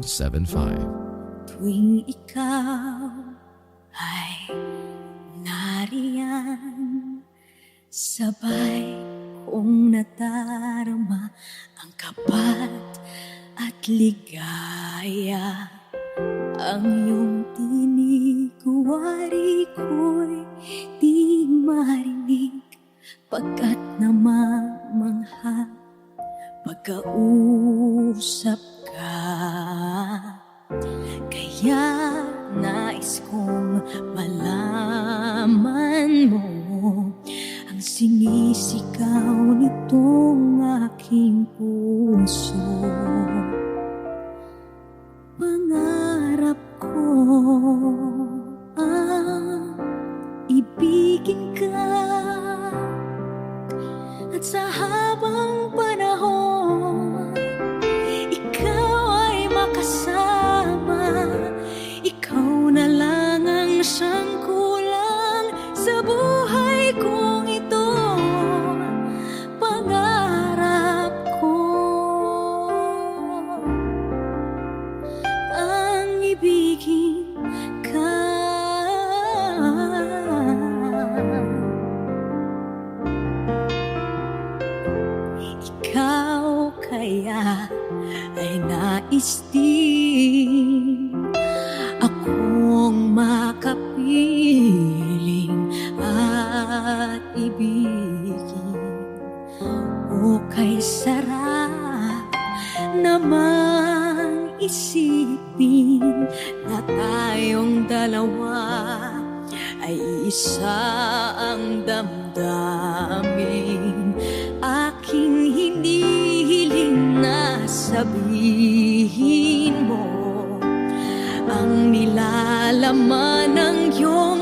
Tuwing ikaw ay nariyan, sabay kong nadarama ang kapat at ligaya. Ang iyong tinig, wari ko'y di marinig, pagkat namamangha pagkausap ka. Kaya nais kong malaman mo ang sinisigaw nitong aking puso. Pangarap ko ang ibigin ka, at sa habang panahon ikaw ay makasama. Ikaw na lang ang siyang kulang sa buhay kong ito. Pangarap ko ang ibigin ka. Ikaw kaya ay nais din akong makapiling at ibigin. O kay sarap naman isipin na tayong dalawa ay isa ang damdamin. Aking hinihiling na sabihin mo ang nilalaman ng iyong